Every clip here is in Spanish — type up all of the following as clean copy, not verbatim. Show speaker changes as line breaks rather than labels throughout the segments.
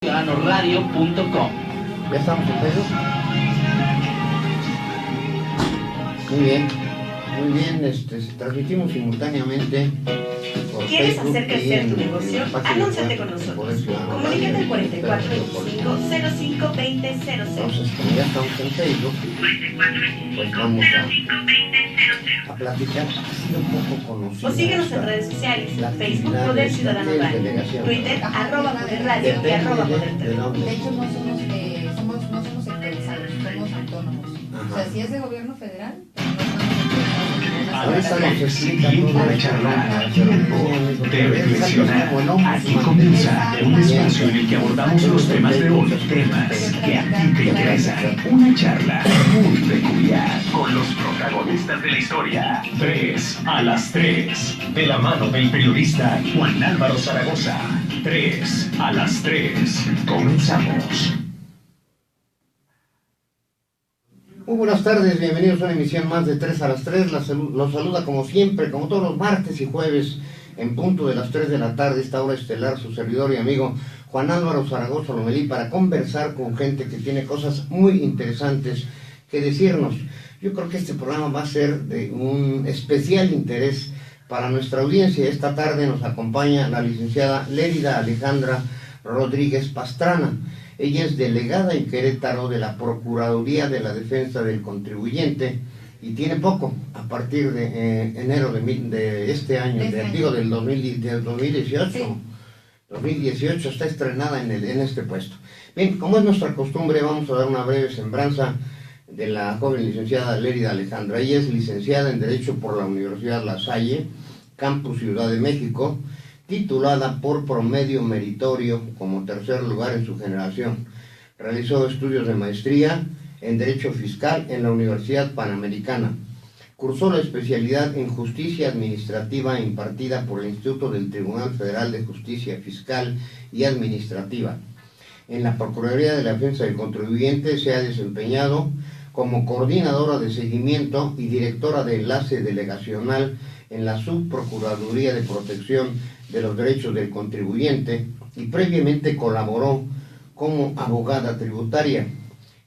ciudadanoradio.com.
¿Ya estamos en Facebook? Muy bien, transmitimos simultáneamente por
¿Quieres
Facebook
hacer crecer
y
tu negocio? Anúnciate con nosotros. Comunícate al 4425 05 20 00.
Entonces, como ya estamos en Facebook, pues vamos a platicar así un poco conocido.
O síguenos en redes sociales, Facebook Poder Ciudadano Radio, Twitter @Poder Radio y @Poder TV.
De hecho, no somos sectorizados, somos autónomos. O sea, si es de gobierno federal,
Ahora es tiempo de charlar, tiempo de reflexionar. Aquí comienza un espacio en el que abordamos los temas de hoy, temas que a ti te interesan. Una charla muy peculiar con los protagonistas de la historia. 3 a las 3, de la mano del periodista Juan Álvaro Zaragoza. 3 a las 3, comenzamos.
Muy buenas tardes, bienvenidos a una emisión más de 3 a las 3. Los saluda como siempre, como todos los martes y jueves, en punto de las 3 de la tarde, esta hora estelar, su servidor y amigo Juan Álvaro Zaragoza Lomelí, para conversar con gente que tiene cosas muy interesantes que decirnos. Yo creo que este programa va a ser de un especial interés para nuestra audiencia. Esta tarde nos acompaña la licenciada Lérida Alejandra Rodríguez Pastrana. Ella es delegada en Querétaro de la Procuraduría de la Defensa del Contribuyente y tiene poco, a partir de enero de este año, del 2018. Sí. 2018 está estrenada en este puesto. Bien, como es nuestra costumbre, vamos a dar una breve sembranza de la joven licenciada Lérida Alejandra. Ella es licenciada en Derecho por la Universidad La Salle, Campus Ciudad de México, titulada por promedio meritorio como tercer lugar en su generación. Realizó estudios de maestría en Derecho Fiscal en la Universidad Panamericana. Cursó la especialidad en Justicia Administrativa impartida por el Instituto del Tribunal Federal de Justicia Fiscal y Administrativa. En la Procuraduría de la Defensa del Contribuyente se ha desempeñado como coordinadora de seguimiento y directora de enlace delegacional en la Subprocuraduría de Protección de los Derechos del Contribuyente y previamente colaboró como abogada tributaria,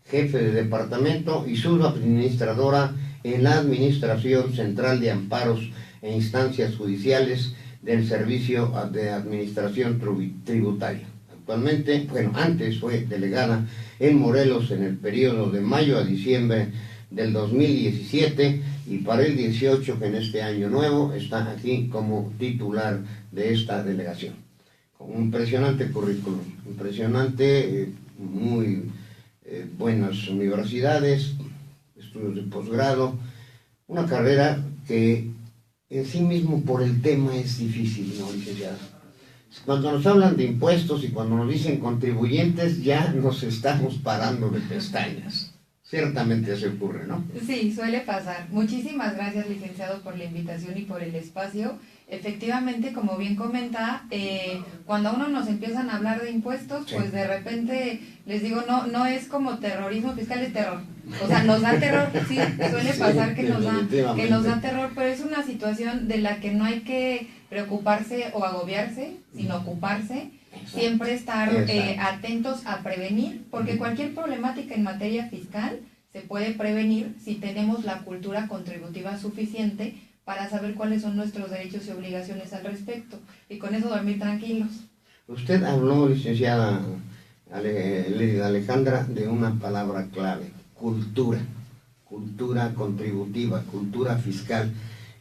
jefe de departamento y subadministradora en la Administración Central de Amparos e Instancias Judiciales del Servicio de Administración Tributaria. Actualmente, antes fue delegada en Morelos en el periodo de mayo a diciembre del 2017 y para el 18, que en este año nuevo está aquí como titular de esta delegación. Con un impresionante currículum, muy buenas universidades, estudios de posgrado, una carrera que en sí mismo por el tema es difícil, ¿no, licenciada? Cuando nos hablan de impuestos y cuando nos dicen contribuyentes, ya nos estamos parando de pestañas. Ciertamente se ocurre, ¿no?
Sí, suele pasar. Muchísimas gracias, licenciado, por la invitación y por el espacio. Efectivamente, como bien comenta, cuando a uno nos empiezan a hablar de impuestos, sí, pues de repente, les digo, no es como terrorismo fiscal, es terror. O sea, nos da terror, sí, suele pasar que nos da terror, pero es una situación de la que no hay que preocuparse o agobiarse, sino ocuparse. Siempre estar atentos a prevenir, porque cualquier problemática en materia fiscal se puede prevenir si tenemos la cultura contributiva suficiente para saber cuáles son nuestros derechos y obligaciones al respecto, y con eso dormir tranquilos.
Usted habló, licenciada Alejandra, de una palabra clave: cultura contributiva, cultura fiscal,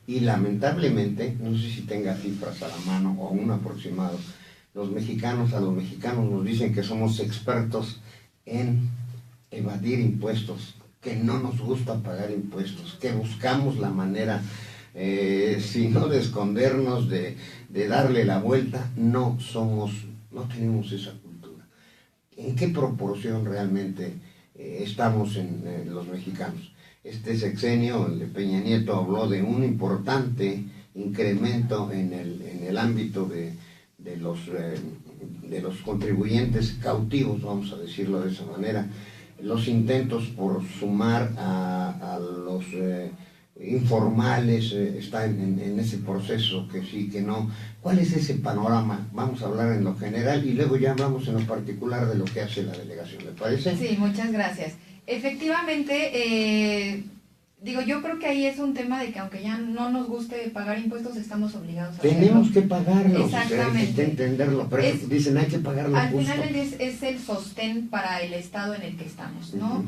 y lamentablemente, no sé si tenga cifras a la mano o un aproximado, a los mexicanos nos dicen que somos expertos en evadir impuestos, que no nos gusta pagar impuestos, que buscamos la manera, si no de escondernos, de darle la vuelta. No tenemos esa cultura. ¿En qué proporción realmente estamos en los mexicanos? Este sexenio, el de Peña Nieto, habló de un importante incremento en el ámbito de los contribuyentes cautivos, vamos a decirlo de esa manera, los intentos por sumar a los informales, está en ese proceso, que sí, que no. ¿Cuál es ese panorama? Vamos a hablar en lo general y luego ya hablamos en lo particular de lo que hace la delegación, ¿le parece?
Sí, muchas gracias. Efectivamente, yo creo que ahí es un tema de que aunque ya no nos guste pagar impuestos, estamos obligados a
Tenemos que pagarlos,
exactamente.
Hay que entenderlo, pero dicen hay que pagarlo
al
justo.
final es el sostén para el estado en el que estamos, ¿no?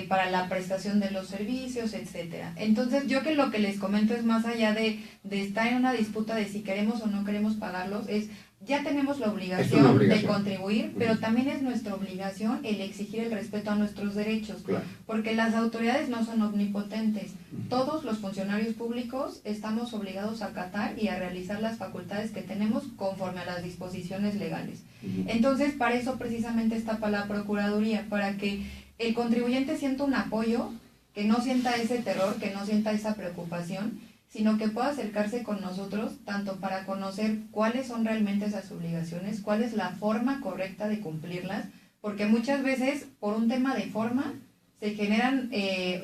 Para la prestación de los servicios, etcétera. Entonces, yo que lo que les comento es más allá de estar en una disputa de si queremos o no queremos pagarlos, ya tenemos la obligación de contribuir, pero también es nuestra obligación el exigir el respeto a nuestros derechos,
claro.
Porque las autoridades no son omnipotentes. Todos los funcionarios públicos estamos obligados a acatar y a realizar las facultades que tenemos conforme a las disposiciones legales. Entonces, para eso precisamente está para la Procuraduría, para que el contribuyente sienta un apoyo, que no sienta ese terror, que no sienta esa preocupación, sino que pueda acercarse con nosotros tanto para conocer cuáles son realmente esas obligaciones, cuál es la forma correcta de cumplirlas, porque muchas veces por un tema de forma se generan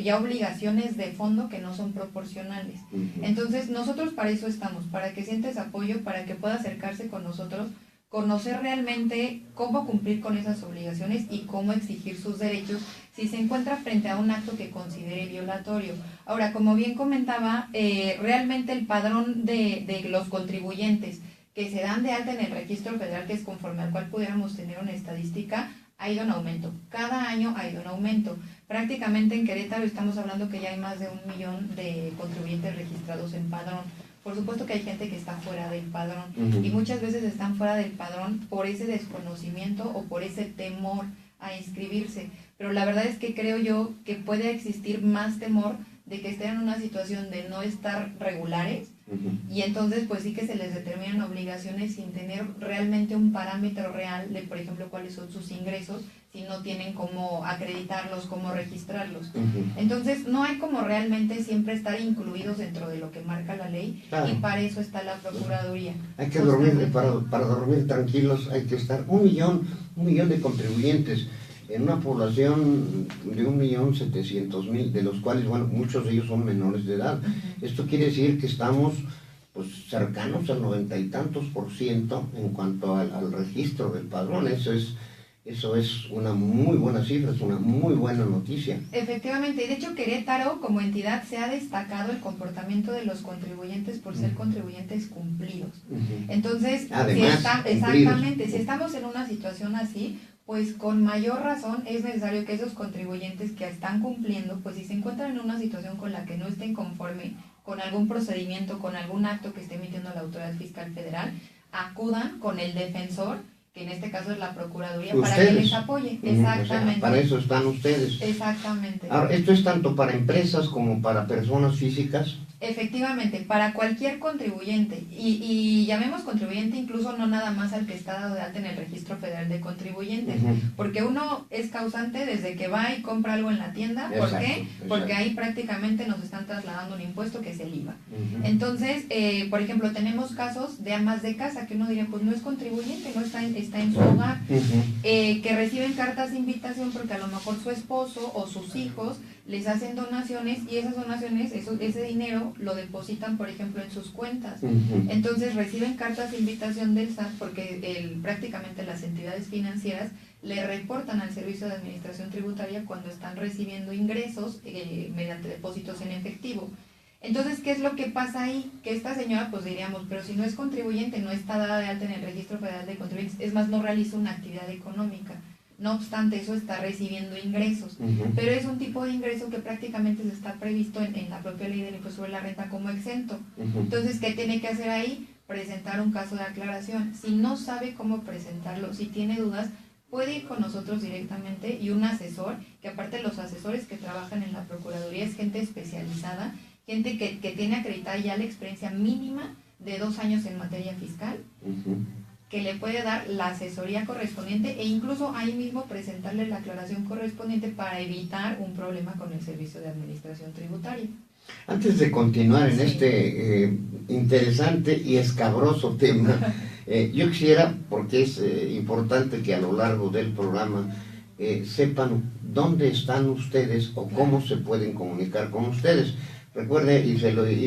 ya obligaciones de fondo que no son proporcionales. Entonces nosotros para eso estamos, para que sientes apoyo, para que pueda acercarse con nosotros, conocer realmente cómo cumplir con esas obligaciones y cómo exigir sus derechos si se encuentra frente a un acto que considere violatorio. Ahora, como bien comentaba, realmente el padrón de los contribuyentes que se dan de alta en el registro federal, que es conforme al cual pudiéramos tener una estadística, ha ido en aumento. Cada año ha ido en aumento. Prácticamente en Querétaro estamos hablando que ya hay más de 1 millón de contribuyentes registrados en padrón. Por supuesto que hay gente que está fuera del padrón y muchas veces están fuera del padrón por ese desconocimiento o por ese temor a inscribirse. Pero la verdad es que creo yo que puede existir más temor de que estén en una situación de no estar regulares y entonces pues sí que se les determinan obligaciones sin tener realmente un parámetro real de, por ejemplo, cuáles son sus ingresos, si no tienen cómo acreditarlos, cómo registrarlos. Entonces no hay como realmente siempre estar incluidos dentro de lo que marca la ley, claro. Y para eso está la Procuraduría.
Hay que dormir, para dormir tranquilos hay que estar 1 millón de contribuyentes en una población de 1.700.000, de los cuales, bueno, muchos de ellos son menores de edad. Esto quiere decir que estamos pues cercanos al 90 y tantos % en cuanto al registro del padrón. Eso es una muy buena cifra, es una muy buena noticia.
Efectivamente, y de hecho Querétaro como entidad se ha destacado el comportamiento de los contribuyentes por ser contribuyentes cumplidos. Entonces,
además,
exactamente, si estamos en una situación así, pues con mayor razón es necesario que esos contribuyentes que están cumpliendo, pues si se encuentran en una situación con la que no estén conforme con algún procedimiento, con algún acto que esté emitiendo la Autoridad Fiscal Federal, acudan con el defensor, que en este caso es la Procuraduría,
ustedes,
para que les apoye. Exactamente.
O sea, para eso están ustedes.
Exactamente.
Ahora, ¿esto es tanto para empresas como para personas físicas?
Efectivamente, para cualquier contribuyente, y llamemos contribuyente incluso no nada más al que está dado de alta en el Registro Federal de Contribuyentes, porque uno es causante desde que va y compra algo en la tienda. ¿Por qué? Porque ahí prácticamente nos están trasladando un impuesto que es el IVA. Entonces, por ejemplo, tenemos casos de amas de casa que uno diría, pues no es contribuyente, no está en su hogar, que reciben cartas de invitación porque a lo mejor su esposo o sus hijos les hacen donaciones y esas donaciones, ese dinero lo depositan, por ejemplo, en sus cuentas. Entonces reciben cartas de invitación del SAT porque prácticamente las entidades financieras le reportan al Servicio de Administración Tributaria cuando están recibiendo ingresos mediante depósitos en efectivo. Entonces, ¿qué es lo que pasa ahí? Que esta señora, pues diríamos, pero si no es contribuyente, no está dada de alta en el Registro Federal de Contribuyentes, es más, no realiza una actividad económica. No obstante, eso está recibiendo ingresos, pero es un tipo de ingreso que prácticamente se está previsto en la propia ley del impuesto sobre la renta como exento. Entonces, ¿qué tiene que hacer ahí? Presentar un caso de aclaración. Si no sabe cómo presentarlo, si tiene dudas, puede ir con nosotros directamente y un asesor, que aparte los asesores que trabajan en la Procuraduría es gente especializada, gente que tiene acreditada ya la experiencia mínima de 2 años en materia fiscal, que le puede dar la asesoría correspondiente e incluso ahí mismo presentarle la aclaración correspondiente para evitar un problema con el Servicio de Administración Tributaria.
Antes de continuar en este interesante y escabroso tema, yo quisiera, porque es importante que a lo largo del programa sepan dónde están ustedes o cómo se pueden comunicar con ustedes. Recuerde, y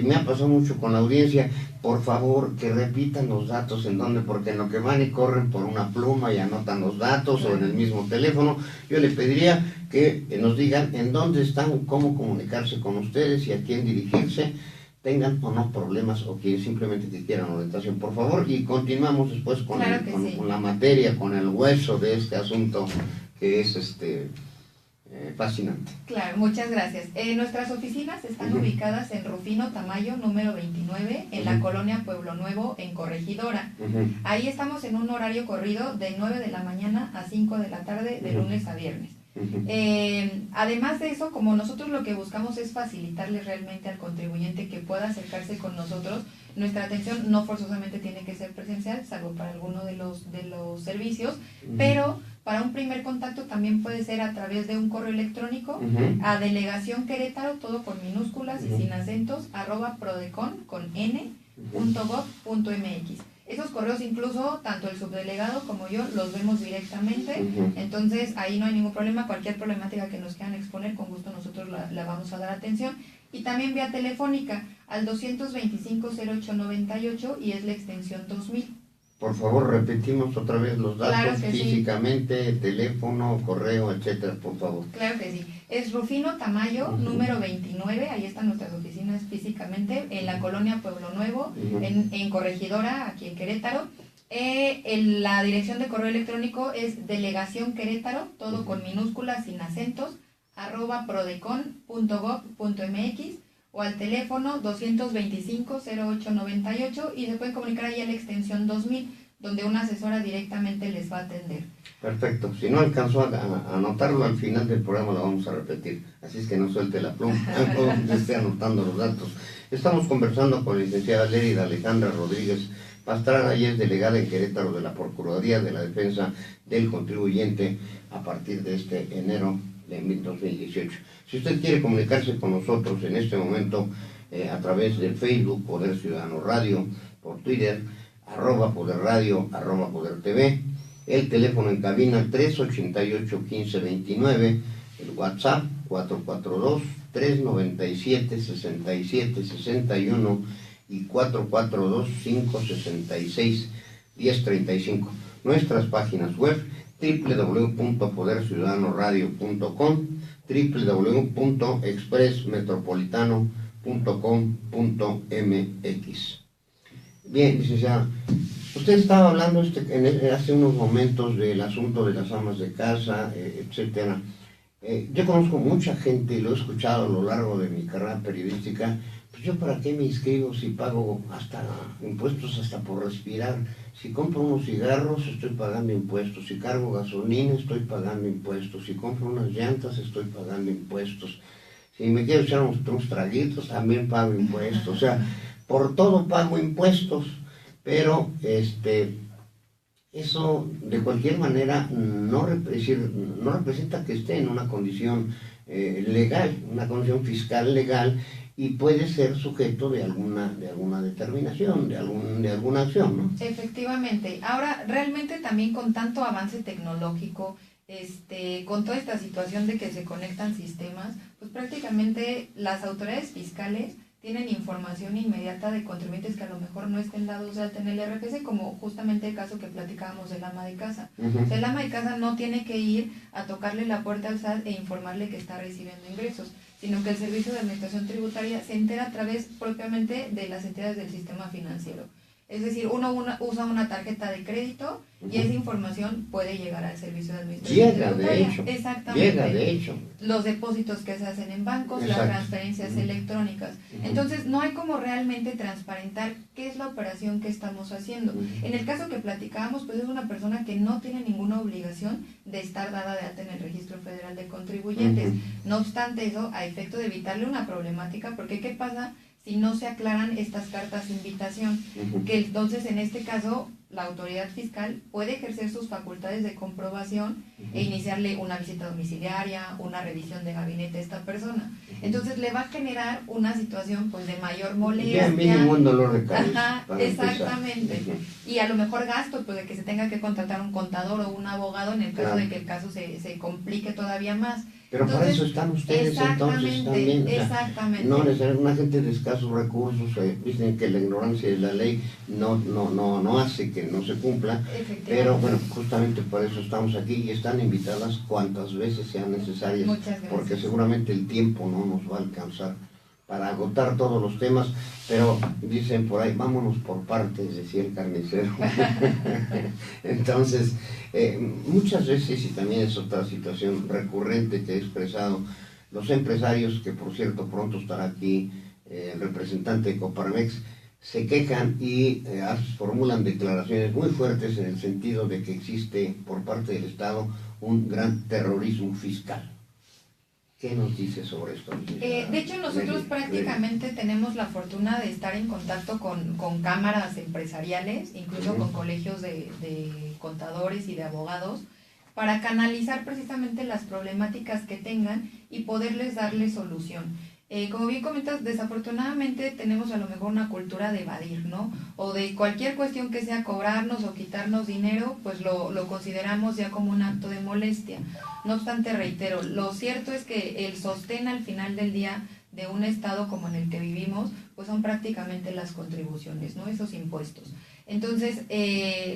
me ha pasado mucho con la audiencia, por favor, que repitan los datos en donde, porque en lo que van y corren por una pluma y anotan los datos o en el mismo teléfono, yo le pediría que nos digan en dónde están, cómo comunicarse con ustedes y a quién dirigirse, tengan o no problemas o que simplemente que quieran orientación, por favor, y continuamos después con la materia, con el hueso de este asunto que es fascinante.
Claro, muchas gracias. Nuestras oficinas están ubicadas en Rufino Tamayo, número 29, en la colonia Pueblo Nuevo, en Corregidora. Ahí estamos en un horario corrido de 9 de la mañana a 5 de la tarde, de lunes a viernes. Además de eso, como nosotros lo que buscamos es facilitarle realmente al contribuyente que pueda acercarse con nosotros, nuestra atención no forzosamente tiene que ser presencial, salvo para alguno de los servicios, pero para un primer contacto también puede ser a través de un correo electrónico a Delegación Querétaro, todo con minúsculas y sin acentos, @prodecon.n.gov.mx. Esos correos incluso, tanto el subdelegado como yo, los vemos directamente, entonces ahí no hay ningún problema, cualquier problemática que nos quieran exponer, con gusto nosotros la vamos a dar atención. Y también vía telefónica al 225-0898 y es la extensión 2000.
Por favor, repetimos otra vez los datos,
claro
físicamente, sí. Teléfono, correo, etcétera, por favor.
Claro que sí. Es Rufino Tamayo, número 29, ahí están nuestras oficinas físicamente, en la colonia Pueblo Nuevo, en Corregidora, aquí en Querétaro. La dirección de correo electrónico es Delegación Querétaro, todo con minúsculas, sin acentos, @prodecon.gov.mx, o al teléfono 225-0898 y se pueden comunicar ahí a la extensión 2000, donde una asesora directamente les va a atender.
Perfecto. Si no alcanzó a anotarlo, al final del programa lo vamos a repetir. Así es que no suelte la pluma o esté anotando los datos. Estamos conversando con la licenciada Lérida Alejandra Rodríguez Pastrana, ella es delegada en Querétaro de la Procuraduría de la Defensa del Contribuyente a partir de este enero de 2018. Si usted quiere comunicarse con nosotros en este momento a través del Facebook Poder Ciudadano Radio, por Twitter, @Poder Radio, @Poder TV, el teléfono en cabina 388-1529, el WhatsApp 442-397-6761 y 442-566-1035. Nuestras páginas web www.poderciudadanoradio.com, www.expressmetropolitano.com.mx. Bien, licenciada, usted estaba hablando hace unos momentos del asunto de las amas de casa, etcétera. Yo conozco mucha gente y lo he escuchado a lo largo de mi carrera periodística. Pues yo para qué me inscribo si pago hasta impuestos hasta por respirar. Si compro unos cigarros estoy pagando impuestos, si cargo gasolina estoy pagando impuestos, si compro unas llantas estoy pagando impuestos, si me quiero echar unos traguitos también pago impuestos, o sea, por todo pago impuestos, pero eso de cualquier manera no representa que esté en una condición legal, una condición fiscal legal, y puede ser sujeto de alguna determinación, de alguna acción, ¿no?
Efectivamente. Ahora, realmente también con tanto avance tecnológico, con toda esta situación de que se conectan sistemas, pues prácticamente las autoridades fiscales tienen información inmediata de contribuyentes que a lo mejor no estén dados de alta en el RFC, como justamente el caso que platicábamos del ama de casa. O sea, el ama de casa no tiene que ir a tocarle la puerta al SAT e informarle que está recibiendo ingresos, sino que el Servicio de Administración Tributaria se entera a través propiamente de las entidades del sistema financiero. Es decir, uno usa una tarjeta de crédito y esa información puede llegar al Servicio de Administración Tributaria.
De hecho.
Exactamente.
Llega, de hecho.
Los depósitos que se hacen en bancos,
Exacto.
las transferencias electrónicas. Entonces, no hay como realmente transparentar qué es la operación que estamos haciendo. En el caso que platicábamos, pues es una persona que no tiene ninguna obligación de estar dada de alta en el Registro Federal de Contribuyentes. No obstante eso, a efecto de evitarle una problemática, porque ¿qué pasa si no se aclaran estas cartas de invitación? Que entonces, en este caso, la autoridad fiscal puede ejercer sus facultades de comprobación e iniciarle una visita domiciliaria, una revisión de gabinete a esta persona. Entonces le va a generar una situación pues de mayor molestia.
Mínimo un dolor de cabeza.
Ajá, exactamente. Y a lo mejor gasto pues de que se tenga que contratar un contador o un abogado en el caso de que el caso se complique todavía más.
Pero para eso están ustedes entonces también. O sea,
exactamente.
no necesariamente una gente de escasos recursos, dicen que la ignorancia de la ley no hace que no se cumpla, pero bueno, justamente por eso estamos aquí y están invitadas cuantas veces sean necesarias, porque seguramente el tiempo no nos va a alcanzar para agotar todos los temas, pero dicen por ahí, vámonos por partes, decía el carnicero. Entonces, muchas veces, y también es otra situación recurrente que he expresado, los empresarios, que por cierto pronto estará aquí el representante de Coparmex, se quejan y formulan declaraciones muy fuertes en el sentido de que existe por parte del Estado un gran terrorismo fiscal. ¿Qué nos dice sobre esto?
De hecho, nosotros prácticamente tenemos la fortuna de estar en contacto con cámaras empresariales, incluso con colegios de contadores y de abogados, para canalizar precisamente las problemáticas que tengan y poderles darle solución. Como bien comentas, desafortunadamente tenemos a lo mejor una cultura de evadir, ¿no? O de cualquier cuestión que sea cobrarnos o quitarnos dinero, pues lo consideramos ya como un acto de molestia. No obstante, reitero, lo cierto es que el sostén al final del día de un estado como en el que vivimos, pues son prácticamente las contribuciones, ¿no? Esos impuestos. Entonces,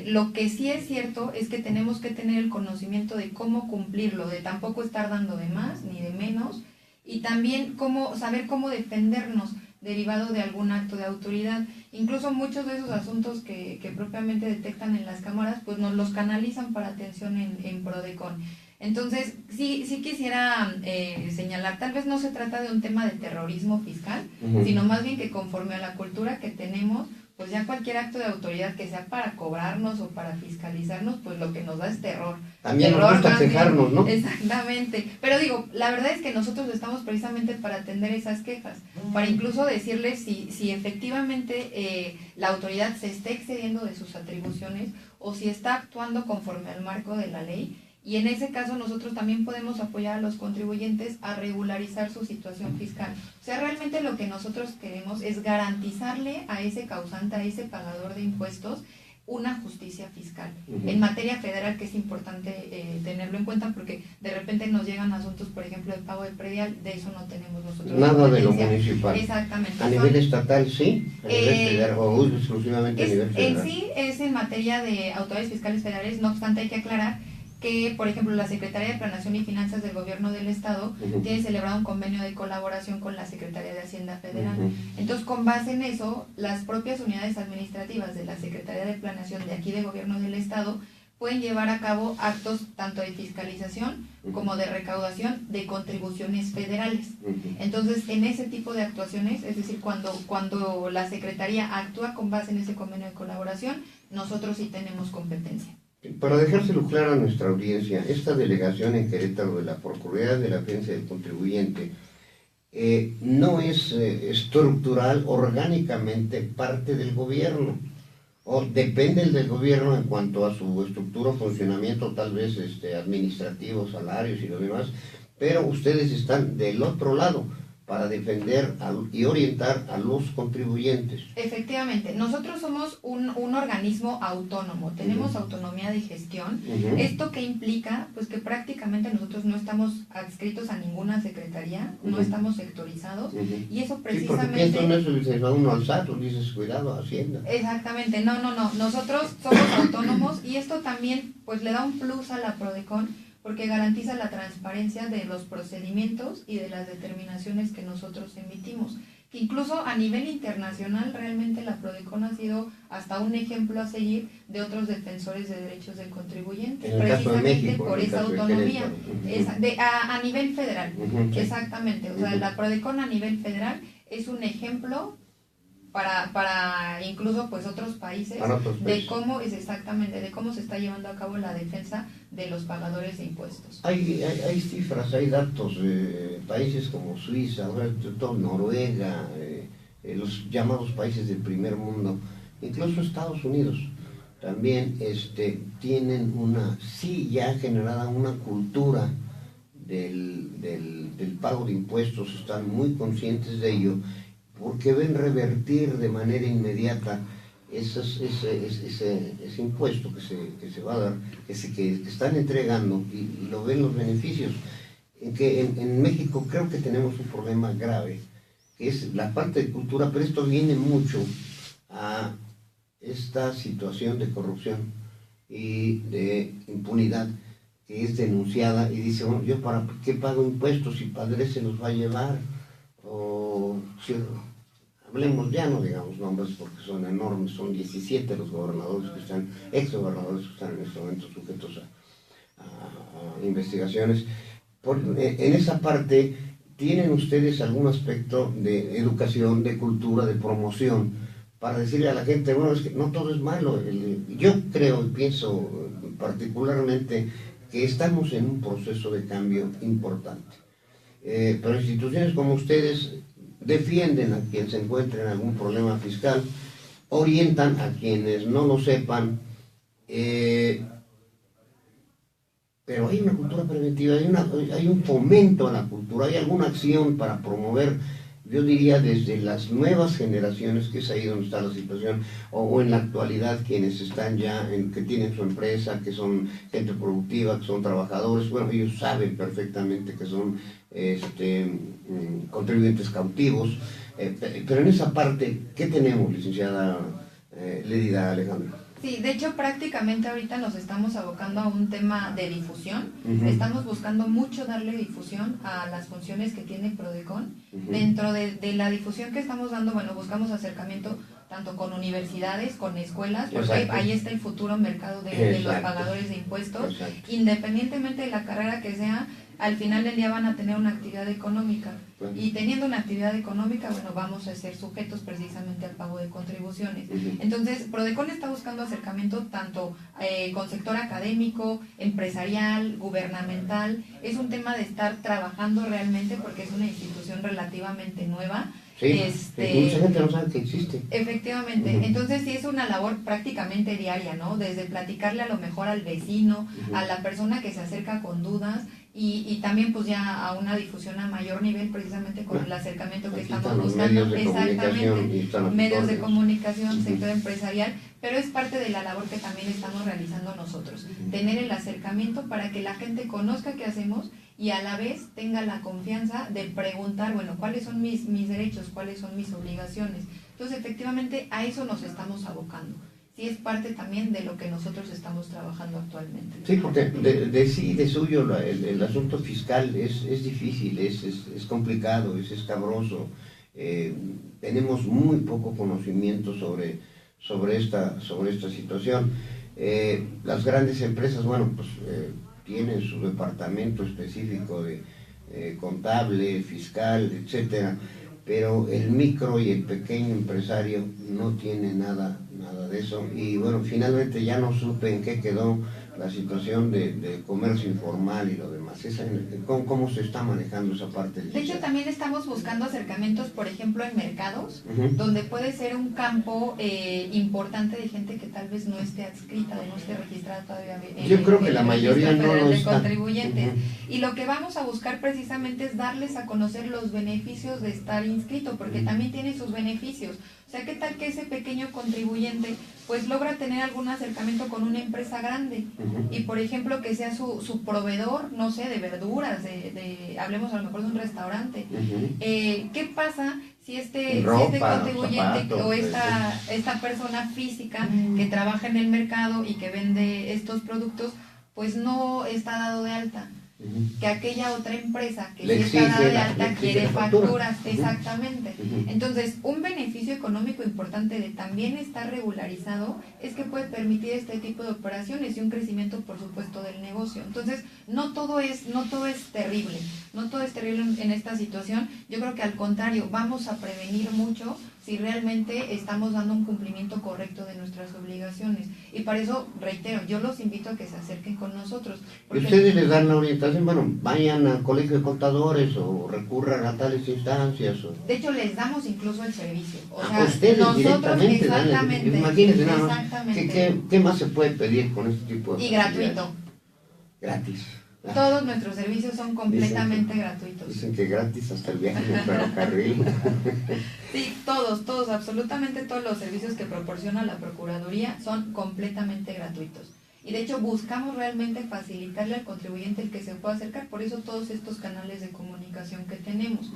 lo que sí es cierto es que tenemos que tener el conocimiento de cómo cumplirlo, de tampoco estar dando de más ni de menos, y también saber cómo defendernos derivado de algún acto de autoridad. Incluso muchos de esos asuntos que propiamente detectan en las cámaras, pues nos los canalizan para atención en Prodecon. Entonces, sí quisiera señalar, tal vez no se trata de un tema de terrorismo fiscal, sino más bien que conforme a la cultura que tenemos, pues ya cualquier acto de autoridad que sea para cobrarnos o para fiscalizarnos, pues lo que nos da es terror.
También nos gusta quejarnos, ¿no?
Exactamente. Pero digo, la verdad es que nosotros estamos precisamente para atender esas quejas, para incluso decirles si efectivamente la autoridad se está excediendo de sus atribuciones o si está actuando conforme al marco de la ley. Y en ese caso nosotros también podemos apoyar a los contribuyentes a regularizar su situación fiscal. O sea, realmente lo que nosotros queremos es garantizarle a ese causante, a ese pagador de impuestos, una justicia fiscal. En materia federal, que es importante tenerlo en cuenta, porque de repente nos llegan asuntos, por ejemplo, de pago de predial, de eso no tenemos nosotros.
Nada de lo municipal.
Exactamente.
¿A nivel estatal sí? ¿A nivel federal o exclusivamente a nivel federal?
En sí es en materia de autoridades fiscales federales, no obstante hay que aclarar que, por ejemplo, la Secretaría de Planeación y Finanzas del Gobierno del Estado tiene celebrado un convenio de colaboración con la Secretaría de Hacienda Federal. Entonces, con base en eso, las propias unidades administrativas de la Secretaría de Planeación de aquí de Gobierno del Estado pueden llevar a cabo actos tanto de fiscalización como de recaudación de contribuciones federales. Entonces, en ese tipo de actuaciones, es decir, cuando la Secretaría actúa con base en ese convenio de colaboración, nosotros sí tenemos competencia.
Para dejárselo claro a nuestra audiencia, esta delegación en Querétaro de la Procuraduría de la Defensa del Contribuyente no es estructural, orgánicamente parte del gobierno, o depende del gobierno en cuanto a su estructura, funcionamiento, tal vez administrativo, salarios y lo demás, pero ustedes están del otro lado para defender y orientar a los contribuyentes.
Efectivamente, nosotros somos un organismo autónomo, tenemos autonomía de gestión. ¿Esto qué implica? Pues que prácticamente nosotros no estamos adscritos a ninguna secretaría, no estamos sectorizados, y eso precisamente...
Sí, porque pienso en eso, dices a uno al SAT, dices cuidado, Hacienda.
Exactamente, no, nosotros somos autónomos y esto también pues le da un plus a la Prodecon, porque garantiza la transparencia de los procedimientos y de las determinaciones que nosotros emitimos. Que incluso a nivel internacional realmente la Prodecon ha sido hasta un ejemplo a seguir de otros defensores de derechos del contribuyente, precisamente México, por esa autonomía a nivel federal. Exactamente, o sea, la Prodecon a nivel federal es un ejemplo para incluso pues otros países, de cómo es exactamente, de cómo se está llevando a cabo la defensa de los pagadores de impuestos.
Hay cifras, hay datos, países como Suiza, Noruega, los llamados países del primer mundo, incluso Estados Unidos, también tienen ya generada una cultura del pago de impuestos, están muy conscientes de ello, porque ven revertir de manera inmediata ese impuesto que se va a dar, que están entregando, y lo ven los beneficios. en que en México creo que tenemos un problema grave, que es la parte de cultura, pero esto viene mucho a esta situación de corrupción y de impunidad que es denunciada y dice, bueno, yo para qué pago impuestos si padre se los va a llevar, o si, hablemos ya, no digamos nombres porque son enormes, son 17 los gobernadores que están, ex gobernadores que están en este momento sujetos a investigaciones. En esa parte, ¿tienen ustedes algún aspecto de educación, de cultura, de promoción, para decirle a la gente, bueno, es que no todo es malo? Yo creo y pienso particularmente que estamos en un proceso de cambio importante. Pero instituciones como ustedes defienden a quien se encuentre en algún problema fiscal, orientan a quienes no lo sepan, pero hay una cultura preventiva, hay un fomento a la cultura, hay alguna acción para promover, yo diría desde las nuevas generaciones, que es ahí donde está la situación, o en la actualidad quienes están ya, que tienen su empresa, que son gente productiva, que son trabajadores, bueno, ellos saben perfectamente que son contribuyentes cautivos, pero en esa parte, ¿qué tenemos, licenciada Lérida Alejandra?
Sí, de hecho prácticamente ahorita nos estamos abocando a un tema de difusión. Estamos buscando mucho darle difusión a las funciones que tiene Prodecon. Dentro de la difusión que estamos dando, bueno, buscamos acercamiento tanto con universidades, con escuelas, porque ahí está el futuro mercado de los pagadores de impuestos. Independientemente de la carrera que sea, al final del día van a tener una actividad económica. Y teniendo una actividad económica, bueno, vamos a ser sujetos precisamente al pago de contribuciones. Entonces, Prodecon está buscando acercamiento tanto con sector académico, empresarial, gubernamental. Es un tema de estar trabajando realmente porque es una institución relativamente nueva.
Sí, mucha gente no sabe que existe.
Efectivamente, entonces sí es una labor prácticamente diaria, ¿no? Desde platicarle a lo mejor al vecino, a la persona que se acerca con dudas, y también pues ya a una difusión a mayor nivel precisamente con el acercamiento que estamos buscando. Medios de comunicación, sector empresarial, pero es parte de la labor que también estamos realizando nosotros, tener el acercamiento para que la gente conozca qué hacemos y a la vez tenga la confianza de preguntar, bueno, ¿cuáles son mis derechos? ¿Cuáles son mis obligaciones? Entonces, efectivamente, a eso nos estamos abocando. Sí, es parte también de lo que nosotros estamos trabajando actualmente.
Sí, porque de suyo el asunto fiscal es difícil, es complicado, es escabroso. Tenemos muy poco conocimiento sobre esta situación. Las grandes empresas, bueno, pues tienen su departamento específico de contable, fiscal, etcétera, pero el micro y el pequeño empresario no tiene nada de eso. Y bueno, finalmente ya no supe en qué quedó la situación de comercio informal y lo demás. ¿Cómo se está manejando esa parte?
De hecho, también estamos buscando acercamientos, por ejemplo, en mercados, donde puede ser un campo importante de gente que tal vez no esté adscrita o no esté registrada todavía.
Yo creo que la mayoría no lo está.
Contribuyentes. Y lo que vamos a buscar precisamente es darles a conocer los beneficios de estar inscrito, porque también tiene sus beneficios. O sea, ¿qué tal que ese pequeño contribuyente pues logra tener algún acercamiento con una empresa grande? Y por ejemplo que sea su proveedor, no sé, de verduras, hablemos a lo mejor de un restaurante. ¿Qué pasa si este contribuyente zapatos, o esta persona física que trabaja en el mercado y que vende estos productos pues no está dado de alta? Que aquella otra empresa que sí está dada de alta quiere facturas, exactamente. Entonces, un beneficio económico importante de también estar regularizado es que puede permitir este tipo de operaciones y un crecimiento, por supuesto, del negocio. Entonces, no todo es terrible, no todo es terrible en esta situación. Yo creo que al contrario, vamos a prevenir mucho si realmente estamos dando un cumplimiento correcto de nuestras obligaciones. Y para eso, reitero, yo los invito a que se acerquen con nosotros.
¿Y ustedes les dan la orientación? Bueno, vayan al colegio de contadores o recurran a tales instancias.
De hecho, les damos incluso el servicio. O sea,
ustedes
nosotros exactamente.
Imagínense nada más. ¿Qué más se puede pedir con este tipo de
actividades? Gratuito.
Gratis.
Todos nuestros servicios son completamente gratuitos.
Dicen que gratis hasta el viaje en el ferrocarril.
Sí, todos, absolutamente todos los servicios que proporciona la Procuraduría son completamente gratuitos. y de hecho buscamos realmente facilitarle al contribuyente el que se pueda acercar, por eso todos estos canales de comunicación que tenemos.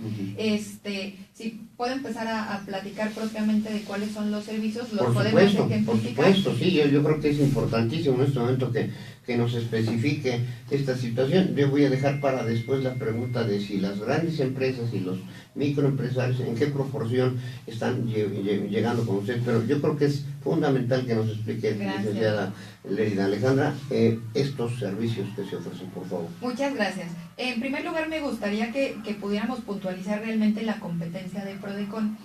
Si puedo empezar a platicar propiamente de cuáles son los servicios, los podemos ejemplificar.
Por supuesto, sí, yo creo que es importantísimo en este momento que nos especifique esta situación. Yo voy a dejar para después la pregunta de si las grandes empresas y los microempresarios, en qué proporción están llegando con usted, pero yo creo que es fundamental que nos explique, licenciada Lérida Alejandra, estos servicios que se ofrecen, por favor.
Muchas gracias. En primer lugar, me gustaría que pudiéramos puntualizar realmente la competencia de Prodecon.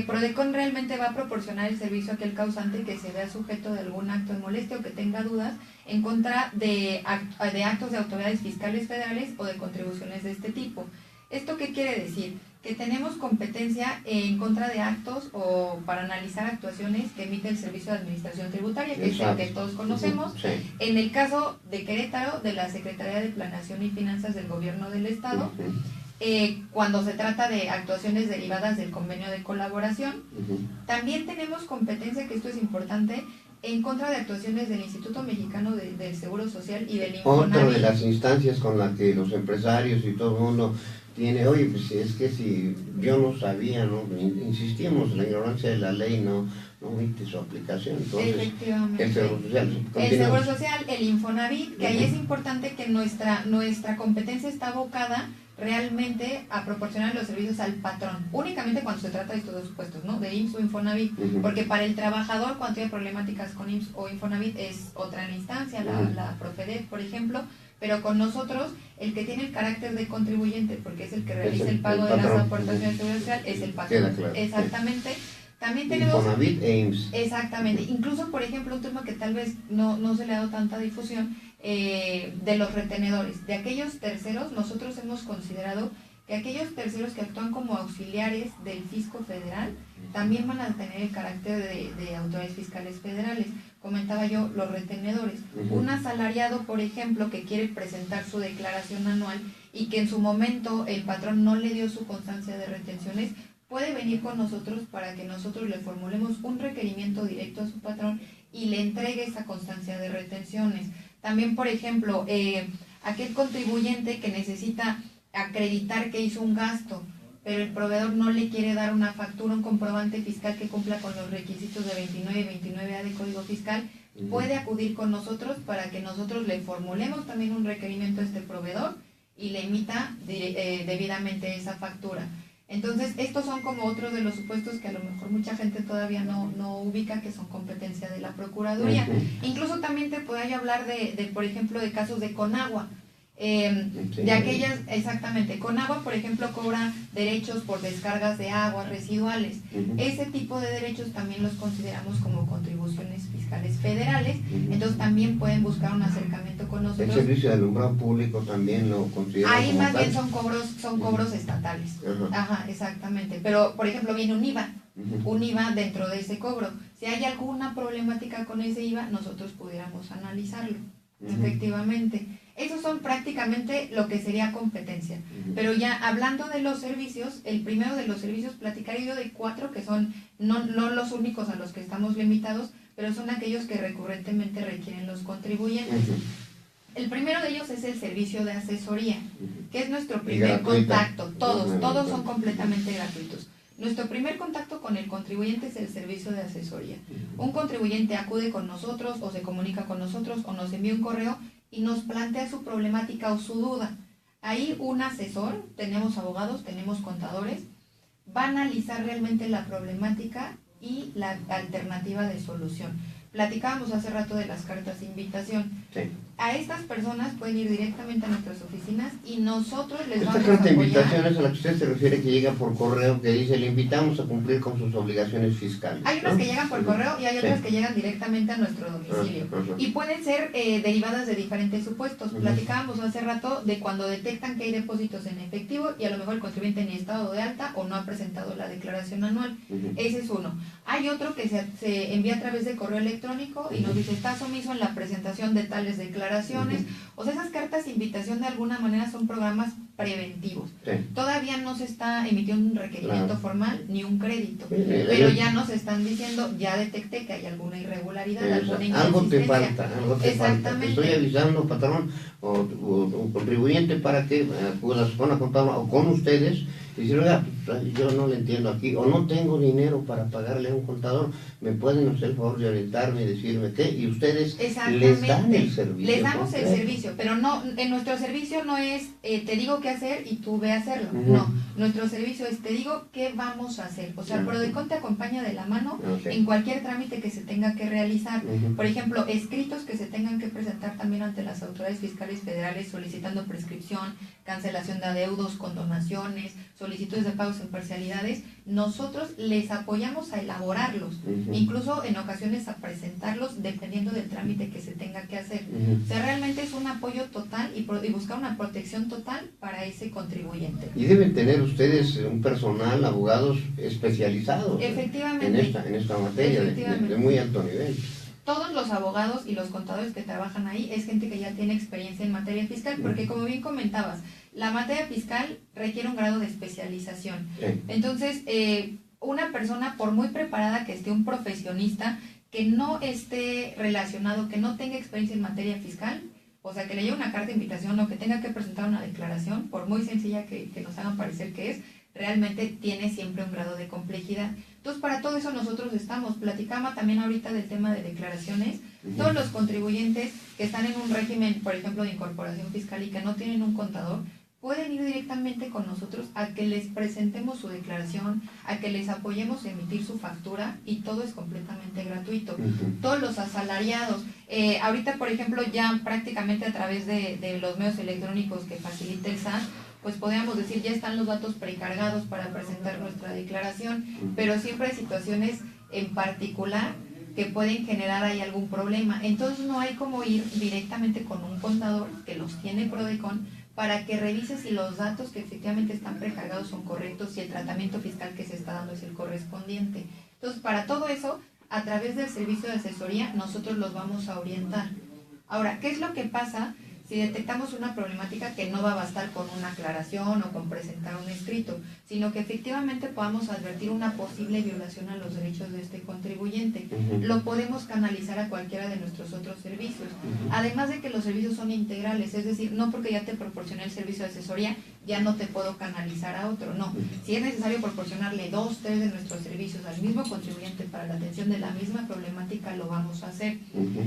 Prodecon realmente va a proporcionar el servicio a aquel causante que se vea sujeto de algún acto de molestia o que tenga dudas en contra de actos de autoridades fiscales federales o de contribuciones de este tipo. ¿Esto qué quiere decir? Que tenemos competencia en contra de actos o para analizar actuaciones que emite el Servicio de Administración Tributaria, que es el que todos conocemos. Sí. En el caso de Querétaro, de la Secretaría de Planeación y Finanzas del Gobierno del Estado, cuando se trata de actuaciones derivadas del convenio de colaboración. También tenemos competencia, que esto es importante, en contra de actuaciones del Instituto Mexicano del Seguro Social y del Infonavit.
Otra de las instancias con la que los empresarios y todo el mundo tiene, oye, pues es que si yo no sabía, ¿no? Insistimos, la ignorancia de la ley no omite su aplicación. Entonces,
efectivamente.
El Seguro Social.
El Seguro Social, el Infonavit, que ahí es importante que nuestra competencia está abocada realmente a proporcionar los servicios al patrón, únicamente cuando se trata de estos dos supuestos, ¿no? De IMSS o Infonavit, porque para el trabajador, cuando tiene problemáticas con IMSS o Infonavit, es otra instancia, la Profedet, por ejemplo, pero con nosotros, el que tiene el carácter de contribuyente, porque es el que realiza el pago de las aportaciones de seguridad social, es el patrón.
Claro.
Exactamente. También tenemos...
Infonavit e IMSS.
Exactamente. Incluso, por ejemplo, un tema que tal vez no se le ha dado tanta difusión, de los retenedores. De aquellos terceros, nosotros hemos considerado que aquellos terceros que actúan como auxiliares del fisco federal también van a tener el carácter de autoridades fiscales federales. Comentaba yo, los retenedores. Un asalariado, por ejemplo, que quiere presentar su declaración anual y que en su momento el patrón no le dio su constancia de retenciones, puede venir con nosotros para que nosotros le formulemos un requerimiento directo a su patrón y le entregue esa constancia de retenciones. También, por ejemplo, aquel contribuyente que necesita acreditar que hizo un gasto, pero el proveedor no le quiere dar una factura, un comprobante fiscal que cumpla con los requisitos de 29 y 29A de Código Fiscal, puede acudir con nosotros para que nosotros le formulemos también un requerimiento a este proveedor y le emita debidamente esa factura. Entonces, estos son como otros de los supuestos que a lo mejor mucha gente todavía no ubica, que son competencia de la Procuraduría. Incluso también te podría hablar de, por ejemplo, de casos de Conagua. De aquellas, exactamente, Conagua, por ejemplo, cobra derechos por descargas de aguas residuales. Ese tipo de derechos también los consideramos como contribuciones fiscales federales, entonces también pueden buscar un acercamiento con nosotros.
El servicio de alumbrado público también lo consideramos.
Ahí más bien son cobros estatales. Ajá, exactamente. Pero, por ejemplo, viene un IVA. Un IVA dentro de ese cobro. Si hay alguna problemática con ese IVA, nosotros pudiéramos analizarlo. Efectivamente. Esos son prácticamente lo que sería competencia. Pero ya hablando de los servicios, el primero de los servicios, platicaré yo de 4 que son no los únicos a los que estamos limitados, pero son aquellos que recurrentemente requieren los contribuyentes. El primero de ellos es el servicio de asesoría, que es nuestro primer contacto. Todos son completamente gratuitos. Nuestro primer contacto con el contribuyente es el servicio de asesoría. Un contribuyente acude con nosotros o se comunica con nosotros o nos envía un correo y nos plantea su problemática o su duda. Ahí un asesor, tenemos abogados, tenemos contadores, va a analizar realmente la problemática y la alternativa de solución. Platicábamos hace rato de las cartas de invitación. Sí. A estas personas pueden ir directamente a nuestras oficinas y nosotros les vamos a apoyar. Esta carta de invitación
es a la que usted se refiere, que llega por correo, que dice, le invitamos a cumplir con sus obligaciones fiscales.
Hay unas que llegan por correo y hay otras que llegan directamente a nuestro domicilio. Y pueden ser derivadas de diferentes supuestos. Platicábamos hace rato de cuando detectan que hay depósitos en efectivo y a lo mejor el contribuyente ni ha estado de alta o no ha presentado la declaración anual. Ese es uno. Hay otro que se envía a través de correo electrónico y nos dice, estás omiso en la presentación de tales declaraciones. O sea, esas cartas de invitación de alguna manera son programas preventivos.
Sí.
Todavía no se está emitiendo un requerimiento
Claro.
formal ni un crédito,
Sí,
pero ya nos están diciendo, ya detecté que hay alguna irregularidad, alguna
algo te
inconsistencia.
falta, algo te falta. Te
Exactamente.
estoy avisando, patrón o contribuyente, para que acudas con la contadora o con ustedes y decir, oiga, pues, yo no le entiendo aquí, o no tengo dinero para pagarle a un contador, me pueden hacer el favor de orientarme y decirme qué, y ustedes les dan el servicio.
Les damos
completo.
el servicio, pero no, en nuestro servicio no es te digo qué hacer y tú ve a hacerlo.
Ujú.
No, nuestro servicio es te digo qué vamos a hacer. O sea, el
Ujú.
Prodecon te acompaña de la mano
Ok.
en cualquier trámite que se tenga que realizar.
Ujú.
Por ejemplo, escritos que se tengan que presentar también ante las autoridades fiscales federales solicitando prescripción, cancelación de adeudos, condonaciones, solicitudes de pagos en parcialidades. Nosotros les apoyamos a elaborarlos,
Ujú.
incluso en ocasiones a presentarlos dependiendo del trámite que se tenga que hacer.
Ujú.
O sea, realmente es un apoyo total y buscar una protección total para ese contribuyente.
Y deben tener ustedes un personal, abogados especializados
Efectivamente.
en esta materia de muy alto nivel.
Todos los abogados y los contadores que trabajan ahí es gente que ya tiene experiencia en materia fiscal, porque como bien comentabas, la materia fiscal requiere un grado de especialización.
Sí.
Entonces, una persona, por muy preparada que esté, un profesionista que no esté relacionado, que no tenga experiencia en materia fiscal, o sea, que le lleve una carta de invitación o que tenga que presentar una declaración, por muy sencilla que nos hagan parecer que es, realmente tiene siempre un grado de complejidad. Entonces, para todo eso nosotros estamos. Platicamos también ahorita del tema de declaraciones.
Ujú.
Todos los contribuyentes que están en un régimen, por ejemplo, de incorporación fiscal y que no tienen un contador, pueden ir directamente con nosotros a que les presentemos su declaración, a que les apoyemos a emitir su factura, y todo es completamente gratuito.
Ujú.
Todos los asalariados, ahorita por ejemplo ya prácticamente a través de los medios electrónicos que facilita el SAT, pues podríamos decir ya están los datos precargados para presentar nuestra declaración, pero siempre hay situaciones en particular que pueden generar ahí algún problema. Entonces no hay como ir directamente con un contador que los tiene Prodecon para que revise si los datos que efectivamente están precargados son correctos, si el tratamiento fiscal que se está dando es el correspondiente. Entonces, para todo eso, a través del servicio de asesoría, nosotros los vamos a orientar. Ahora, ¿qué es lo que pasa si detectamos una problemática que no va a bastar con una aclaración o con presentar un escrito, sino que efectivamente podamos advertir una posible violación a los derechos de este contribuyente?
Ujú.
Lo podemos canalizar a cualquiera de nuestros otros servicios.
Ujú.
Además de que los servicios son integrales, es decir, no porque ya te proporcioné el servicio de asesoría, ya no te puedo canalizar a otro, no. Si es necesario proporcionarle 2, 3 de nuestros servicios al mismo contribuyente para la atención de la misma problemática, lo vamos a hacer.
Ujú.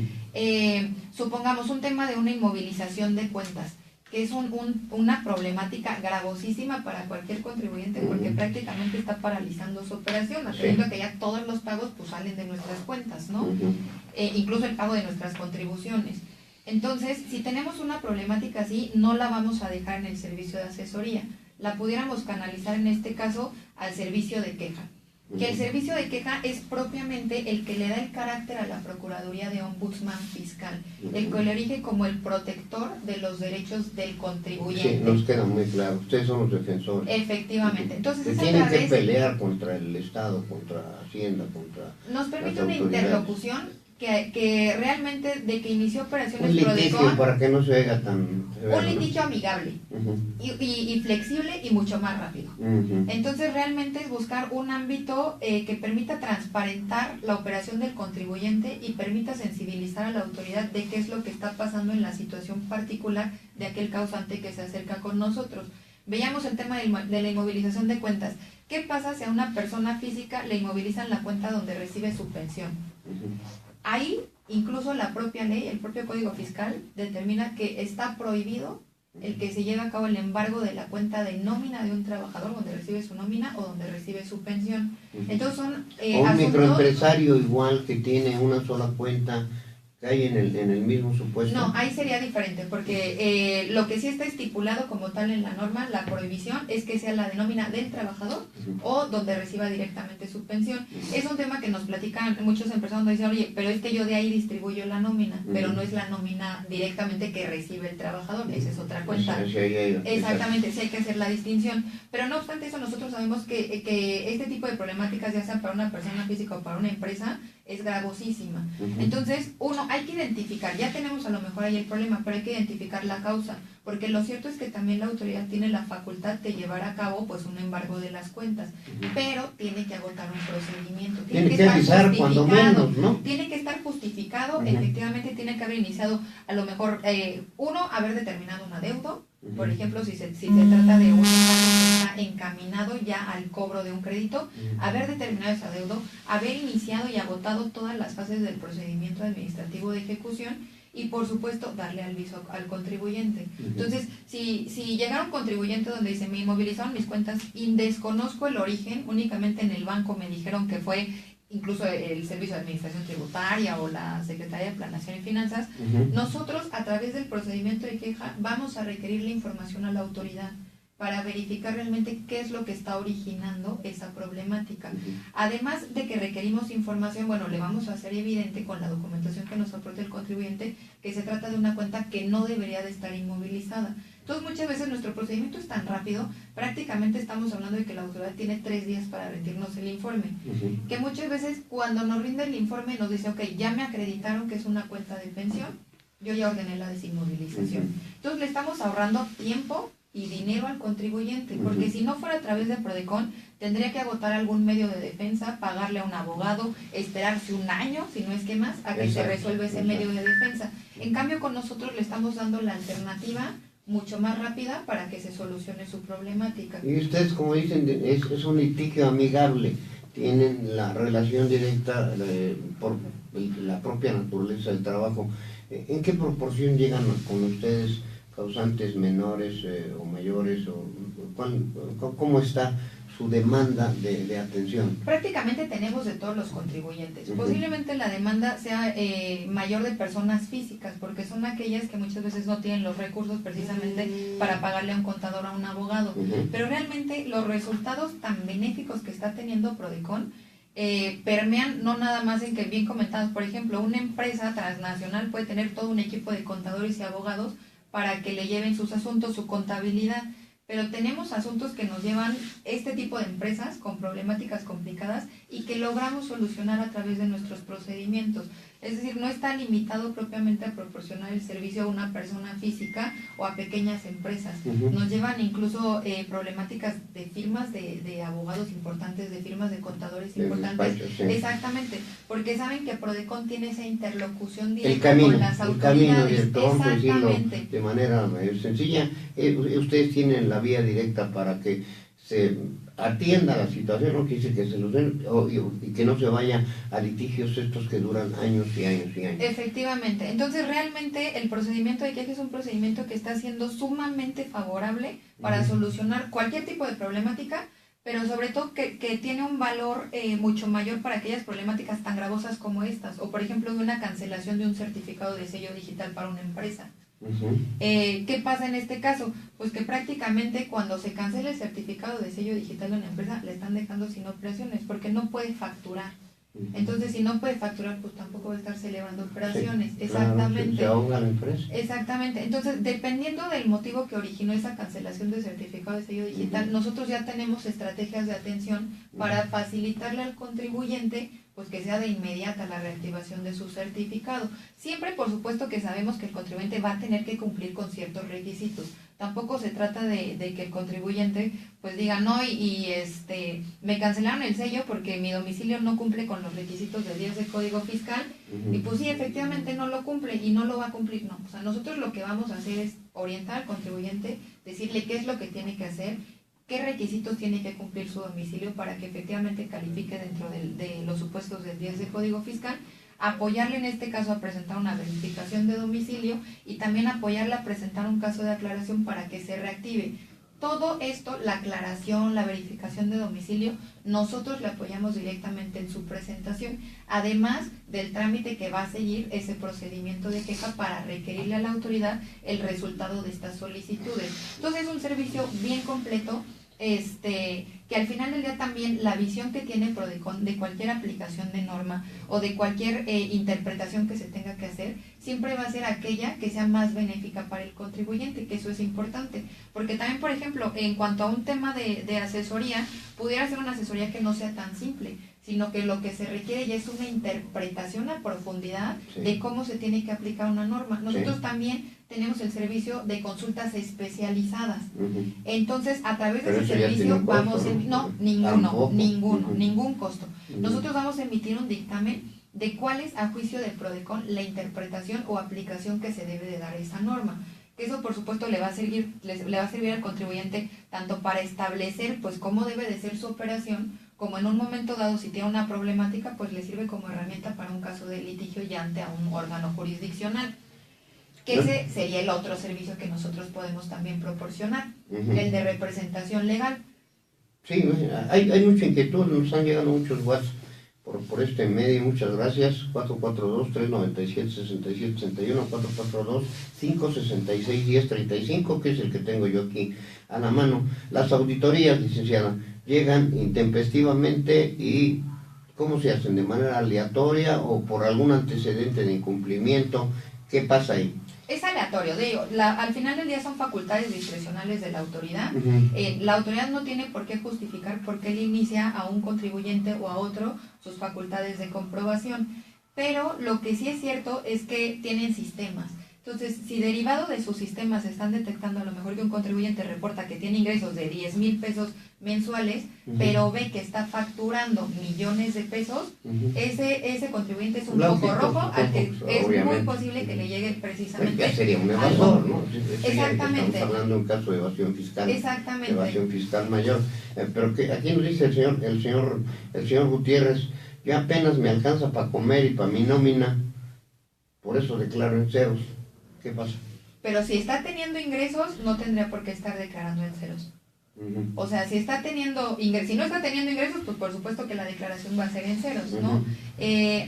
Supongamos un tema de una inmovilización de cuentas, que es una problemática gravosísima para cualquier contribuyente, porque
Ujú.
prácticamente está paralizando su operación,
Sí.
atendiendo a que ya todos los pagos pues salen de nuestras cuentas, ¿no?
Ujú.
Incluso el pago de nuestras contribuciones. Entonces, si tenemos una problemática así, no la vamos a dejar en el servicio de asesoría. La pudiéramos canalizar en este caso al servicio de queja. Que el servicio de queja es propiamente el que le da el carácter a la Procuraduría de Ombudsman Fiscal, el que le erige como el protector de los derechos del contribuyente.
Sí, nos queda muy claro. Ustedes son los defensores.
Efectivamente. Entonces,
Se
es a
tienen que
través,
pelear contra el Estado, contra Hacienda, contra
nos permite
las
una
autoridades.
interlocución que realmente de que inició operaciones
Un litigio
Prodecon,
para que no se haga tan severo,
un
¿no?
litigio amigable
Ujú.
y flexible y mucho más rápido.
Ujú.
Entonces realmente es buscar un ámbito que permita transparentar la operación del contribuyente y permita sensibilizar a la autoridad de qué es lo que está pasando en la situación particular de aquel causante que se acerca con nosotros. Veíamos el tema de la inmovilización de cuentas. ¿Qué pasa si a una persona física le inmovilizan la cuenta donde recibe su pensión?
Ujú.
Ahí, incluso la propia ley, el propio Código Fiscal, determina que está prohibido el que se lleve a cabo el embargo de la cuenta de nómina de un trabajador donde recibe su nómina o donde recibe su pensión.
Ujú.
Entonces son
O un
asuntos...
microempresario igual que tiene una sola cuenta, cae en el mismo supuesto.
No, ahí sería diferente, porque lo que sí está estipulado como tal en la norma, la prohibición, es que sea la de nómina del trabajador
Ujú.
o donde reciba directamente su pensión. Es un tema que nos platican muchos empresarios, nos dicen, oye, pero es que yo de ahí distribuyo la nómina, pero no es la nómina directamente que recibe el trabajador, esa es otra cuenta.
Sí, ahí-
Exactamente, sí hay que hacer la distinción, pero no obstante eso nosotros sabemos que este tipo de problemáticas, ya sea para una persona física o para una empresa, es gravosísima. Entonces, uno, hay que identificar, ya tenemos a lo mejor ahí el problema, pero hay que identificar la causa, porque lo cierto es que también la autoridad tiene la facultad de llevar a cabo pues un embargo de las cuentas, pero tiene que agotar un procedimiento.
Tiene que avisar cuando menos, ¿no?
Tiene que estar justificado, efectivamente tiene que haber iniciado a lo mejor, uno, haber determinado un adeudo, por ejemplo, si se trata de un embargo que está encaminado ya al cobro de un crédito, haber determinado ese adeudo, haber iniciado y agotado todas las fases del procedimiento administrativo de ejecución y, por supuesto, darle aviso al contribuyente. Entonces, si llegara un contribuyente donde dice, me inmovilizaron mis cuentas y desconozco el origen, únicamente en el banco me dijeron que fue incluso el Servicio de Administración Tributaria o la Secretaría de Planeación y Finanzas, nosotros a través del procedimiento de queja vamos a requerir la información a la autoridad para verificar realmente qué es lo que está originando esa problemática. Además de que requerimos información, bueno, le vamos a hacer evidente con la documentación que nos aporte el contribuyente que se trata de una cuenta que no debería de estar inmovilizada. Entonces, muchas veces nuestro procedimiento es tan rápido, prácticamente estamos hablando de que la autoridad tiene 3 días para rendirnos el informe, que muchas veces cuando nos rinde el informe nos dice, ok, ya me acreditaron que es una cuenta de pensión, yo ya ordené la desinmovilización. Entonces, le estamos ahorrando tiempo y dinero al contribuyente, porque si no fuera a través de Prodecon, tendría que agotar algún medio de defensa, pagarle a un abogado, esperarse un año, si no es que más, a que se resuelva ese medio de defensa. En cambio, con nosotros le estamos dando la alternativa mucho más rápida para que se solucione su problemática.
Y ustedes, como dicen, es un litigio amigable, tienen la relación directa por la propia naturaleza del trabajo. ¿En qué proporción llegan con ustedes causantes menores o mayores? ¿Cómo está su demanda de atención?
Prácticamente tenemos de todos los contribuyentes. Posiblemente la demanda sea mayor de personas físicas, porque son aquellas que muchas veces no tienen los recursos precisamente para pagarle a un contador o a un abogado. Pero realmente los resultados tan benéficos que está teniendo Prodecon permean no nada más en que, bien comentados, por ejemplo, una empresa transnacional puede tener todo un equipo de contadores y abogados para que le lleven sus asuntos, su contabilidad. Pero tenemos asuntos que nos llevan este tipo de empresas con problemáticas complicadas y que logramos solucionar a través de nuestros procedimientos. Es decir, no está limitado propiamente a proporcionar el servicio a una persona física o a pequeñas empresas. Nos llevan incluso problemáticas de firmas de abogados importantes, de firmas de contadores importantes. Exactamente, porque saben que Prodecon tiene esa interlocución directa con las autoridades.
El camino, vamos a decirlo de manera sencilla. Ustedes tienen la vía directa para que se atienda la situación, no quiere decir que se los den y que no se vaya a litigios estos que duran años y años y años.
Efectivamente, entonces realmente el procedimiento de queja es un procedimiento que está siendo sumamente favorable para solucionar cualquier tipo de problemática, pero sobre todo que tiene un valor mucho mayor para aquellas problemáticas tan gravosas como estas, o por ejemplo de una cancelación de un certificado de sello digital para una empresa. ¿Qué pasa en este caso? Pues que prácticamente cuando se cancela el certificado de sello digital de una empresa le están dejando sin operaciones porque no puede facturar. Entonces, si no puede facturar, pues tampoco va a estar celebrando operaciones. Exactamente.
Se ahoga la empresa.
Exactamente. Entonces, dependiendo del motivo que originó esa cancelación de certificado de sello digital, nosotros ya tenemos estrategias de atención para facilitarle al contribuyente pues que sea de inmediata la reactivación de su certificado. Siempre, por supuesto, que sabemos que el contribuyente va a tener que cumplir con ciertos requisitos. Tampoco se trata de que el contribuyente pues diga, no, me cancelaron el sello porque mi domicilio no cumple con los requisitos del 10 del Código Fiscal, y pues sí, efectivamente no lo cumple y no lo va a cumplir. No, o sea, nosotros lo que vamos a hacer es orientar al contribuyente, decirle qué es lo que tiene que hacer, qué requisitos tiene que cumplir su domicilio para que efectivamente califique dentro de los supuestos del 10 del Código Fiscal, apoyarle en este caso a presentar una verificación de domicilio y también apoyarle a presentar un caso de aclaración para que se reactive. Todo esto, la aclaración, la verificación de domicilio, nosotros le apoyamos directamente en su presentación, además del trámite que va a seguir ese procedimiento de queja para requerirle a la autoridad el resultado de estas solicitudes. Entonces es un servicio bien completo, que al final del día también la visión que tiene Prodecon de cualquier aplicación de norma o de cualquier interpretación que se tenga que hacer, siempre va a ser aquella que sea más benéfica para el contribuyente, que eso es importante, porque también, por ejemplo, en cuanto a un tema de asesoría, pudiera ser una asesoría que no sea tan simple, sino que lo que se requiere ya es una interpretación a profundidad
Sí.
de cómo se tiene que aplicar una norma. Nosotros
Sí.
también tenemos el servicio de consultas especializadas.
Ujú.
Entonces, a través de
Pero
ese
eso ya
servicio
tiene un costo,
vamos a
¿no?
ninguno,
Tampoco. Ujú.
ningún costo.
Ujú.
Nosotros vamos a emitir un dictamen de cuál es, a juicio del PRODECON, la interpretación o aplicación que se debe de dar a esa norma. Que eso, por supuesto, le va a servir al contribuyente tanto para establecer pues cómo debe de ser su operación, como en un momento dado, si tiene una problemática, pues le sirve como herramienta para un caso de litigio ya ante a un órgano jurisdiccional. Que ese sería el otro servicio que nosotros podemos también proporcionar,
Ujú.
el de representación legal.
Sí, hay mucha inquietud, nos han llegado muchos WhatsApp por este medio, muchas gracias. 442-397-6761, 442-566-1035, que es el que tengo yo aquí a la mano. Las auditorías, licenciada, llegan intempestivamente y ¿cómo se hacen? ¿De manera aleatoria o por algún antecedente de incumplimiento? ¿Qué pasa ahí?
Es aleatorio, al final del día son facultades discrecionales de la autoridad.
Ujú.
La autoridad no tiene por qué justificar por qué le inicia a un contribuyente o a otro sus facultades de comprobación, pero lo que sí es cierto es que tienen sistemas. Entonces, si derivado de sus sistemas están detectando a lo mejor que un contribuyente reporta que tiene ingresos de 10,000 pesos mensuales,
Ujú.
pero ve que está facturando millones de pesos,
Ujú.
ese contribuyente es un
Lógico,
foco rojo al que
supongo,
es
obviamente.
muy posible que le llegue precisamente
Ya sería un
algo.
evasor, ¿no?
Exactamente.
Estamos hablando de un caso de evasión fiscal.
Exactamente.
Evasión fiscal mayor. Pero que aquí nos dice el señor Gutiérrez, ya apenas me alcanza para comer y para mi nómina, por eso declaro en ceros. ¿Qué pasa?
Pero si está teniendo ingresos, no tendría por qué estar declarando en ceros.
Ujú.
O sea, si no está teniendo ingresos, pues por supuesto que la declaración va a ser en ceros, ¿no?
Ujú.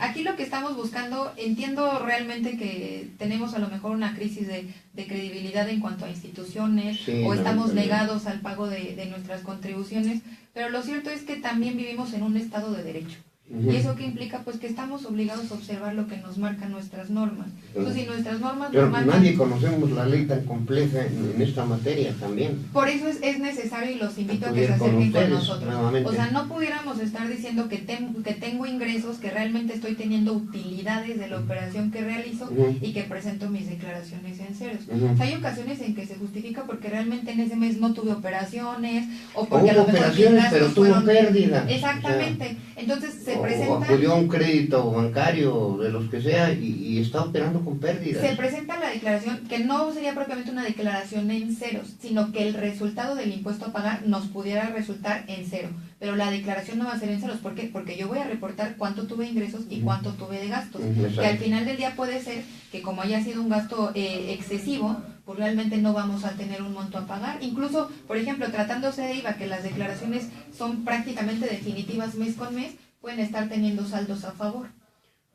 Aquí lo que estamos buscando, entiendo realmente que tenemos a lo mejor una crisis de credibilidad en cuanto a instituciones,
Sí,
o estamos
lamentablemente.
negados al pago de nuestras contribuciones, pero lo cierto es que también vivimos en un estado de derecho.
Ujú.
¿Y eso qué implica? Pues que estamos obligados a observar lo que nos marcan nuestras normas. Entonces, si nuestras normas
Pero
nos marcan...
nadie conocemos la ley tan compleja en esta materia también.
Por eso es necesario, y los invito a que se
Acudir con
acerquen con
ustedes,
nosotros.
nuevamente.
O sea, no pudiéramos estar diciendo que tengo ingresos, que realmente estoy teniendo utilidades de la operación que realizo
Ujú.
y que presento mis declaraciones en ceros.
Ujú.
O sea, hay ocasiones en que se justifica porque realmente en ese mes no tuve operaciones o
O
porque a
hubo
lo mejor mis
operaciones,
gastos
pero tuvo
fueron...
pérdida.
Exactamente. Entonces se
O
presenta...
acudió a un crédito bancario, de los que sea, y está operando con pérdidas.
Se presenta la declaración, que no sería propiamente una declaración en ceros, sino que el resultado del impuesto a pagar nos pudiera resultar en cero. Pero la declaración no va a ser en ceros. ¿Por qué? Porque yo voy a reportar cuánto tuve de ingresos y cuánto tuve de gastos.
Ujú, exacto.
Que al final del día puede ser que como haya sido un gasto excesivo, pues realmente no vamos a tener un monto a pagar. Incluso, por ejemplo, tratándose de IVA, que las declaraciones son prácticamente definitivas mes con mes, pueden estar teniendo saldos a favor.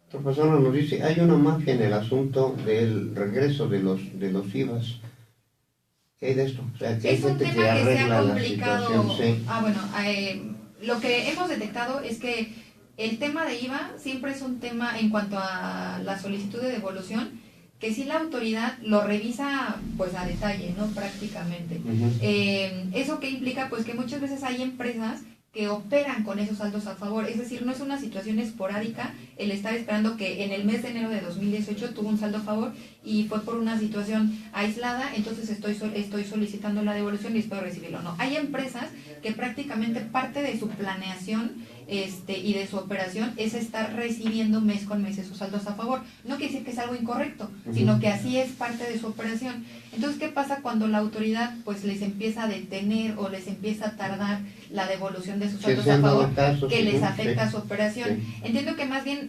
Otra persona nos dice, hay una mafia en el asunto del regreso de los IVAs. ¿Qué hay de esto? O sea, que hay
Es un
gente
tema
que
que se
arregla
ha
la
complicado.
situación. Sí.
Lo que hemos detectado es que el tema de IVA siempre es un tema en cuanto a la solicitud de devolución, que sí la autoridad lo revisa pues a detalle, ¿no? Prácticamente.
Ujú.
¿Eso qué implica? Pues que muchas veces hay empresas que operan con esos saldos a favor, es decir, no es una situación esporádica el estar esperando que en el mes de enero de 2018 tuvo un saldo a favor y fue por una situación aislada, entonces estoy solicitando la devolución y espero recibirlo. No, hay empresas que prácticamente parte de su planeación y de su operación es estar recibiendo mes con mes esos saldos a favor. No quiere decir que es algo incorrecto, sino que así es parte de su operación. Entonces, ¿qué pasa cuando la autoridad pues les empieza a detener o les empieza a tardar la devolución de sus saldos a favor, que les afecta su operación?
Sí.
Entiendo que más bien,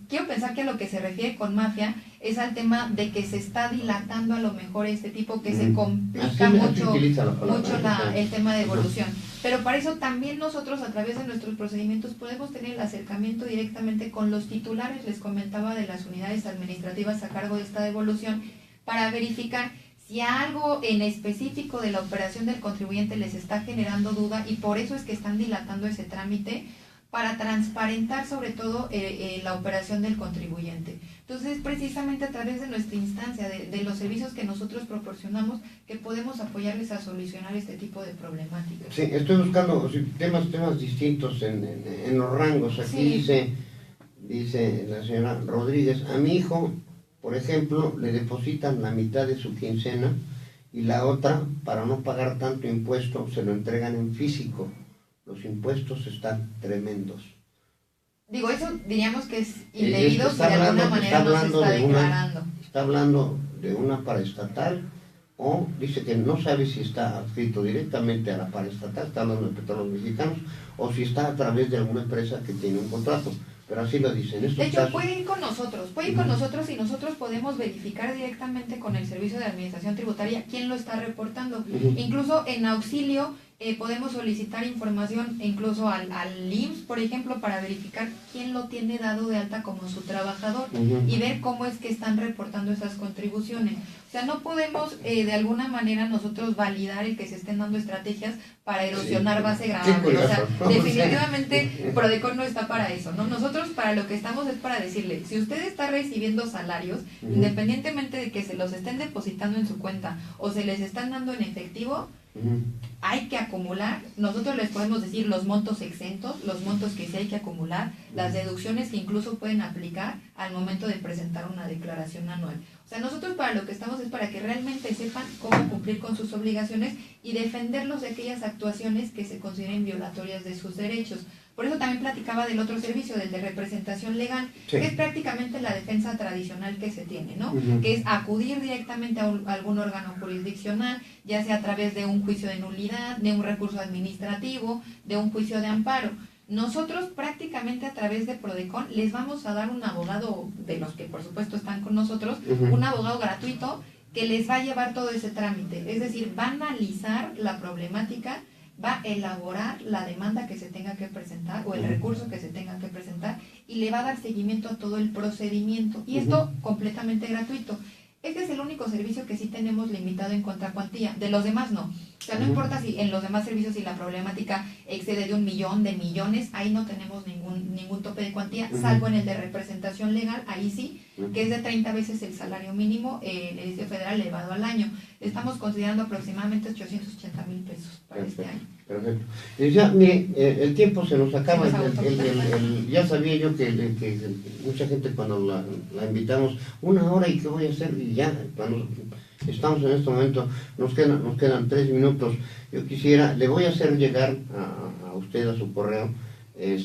quiero pensar que a lo que se refiere con mafia es al tema de que se está dilatando a lo mejor este tipo, que se complica mucho el tema de devolución. Pero para eso también nosotros, a través de nuestros procedimientos, podemos tener el acercamiento directamente con los titulares, les comentaba, de las unidades administrativas a cargo de esta devolución, para verificar si algo en específico de la operación del contribuyente les está generando duda y por eso es que están dilatando ese trámite. para transparentar sobre todo la operación del contribuyente. Entonces, precisamente a través de nuestra instancia, de los servicios que nosotros proporcionamos, que podemos apoyarles a solucionar este tipo de problemáticas.
Sí, estoy buscando temas distintos en los rangos. Aquí
sí.
dice la señora Rodríguez, a mi hijo, por ejemplo, le depositan la mitad de su quincena y la otra, para no pagar tanto impuesto, se lo entregan en físico. Los impuestos están tremendos.
Digo, eso diríamos que es indebido si de alguna manera no se está declarando.
Está hablando de una paraestatal, o dice que no sabe si está adscrito directamente a la paraestatal, está hablando de Petróleos Mexicanos, o si está a través de alguna empresa que tiene un contrato. Pero así lo dicen.
De hecho, puede ir con nosotros y nosotros podemos verificar directamente con el Servicio de Administración Tributaria quién lo está reportando. Incluso en auxilio podemos solicitar información incluso al IMSS, por ejemplo, para verificar quién lo tiene dado de alta como su trabajador y ver cómo es que están reportando esas contribuciones. O sea, no podemos de alguna manera nosotros validar el que se estén dando estrategias para erosionar base gravable. O sea, definitivamente Prodecon no está para eso, ¿no? Nosotros para lo que estamos es para decirle, si usted está recibiendo salarios, independientemente de que se los estén depositando en su cuenta o se les están dando en efectivo, hay que acumular. Nosotros les podemos decir los montos exentos, los montos que sí hay que acumular, las deducciones que incluso pueden aplicar al momento de presentar una declaración anual. O sea, nosotros para lo que estamos es para que realmente sepan cómo cumplir con sus obligaciones y defenderlos de aquellas actuaciones que se consideren violatorias de sus derechos. Por eso también platicaba del otro servicio, del de representación legal, que es prácticamente la defensa tradicional que se tiene, ¿no? Que es acudir directamente a algún órgano jurisdiccional, ya sea a través de un juicio de nulidad, de un recurso administrativo, de un juicio de amparo. Nosotros prácticamente a través de Prodecon les vamos a dar un abogado, de los que por supuesto están con nosotros, un abogado gratuito que les va a llevar todo ese trámite. Es decir, va a analizar la problemática, va a elaborar la demanda que se tenga que presentar o el recurso que se tenga que presentar y le va a dar seguimiento a todo el procedimiento. Y esto completamente gratuito. Este es el único servicio que sí tenemos limitado en contracuantía. De los demás no. O sea, no importa si en los demás servicios si la problemática excede de 1 millón, de millones, ahí no tenemos ningún tope de cuantía, salvo en el de representación legal, ahí sí, que es de 30 veces el salario mínimo en el Distrito Federal elevado al año. Estamos considerando aproximadamente 880,000 pesos para este año.
Perfecto. Ya, mire, el tiempo se nos acaba. Ya sabía yo que mucha gente cuando la invitamos, 1 hora y qué voy a hacer, y ya, cuando estamos en este momento, nos quedan 3 minutos. Yo le voy a hacer llegar a usted, a su correo,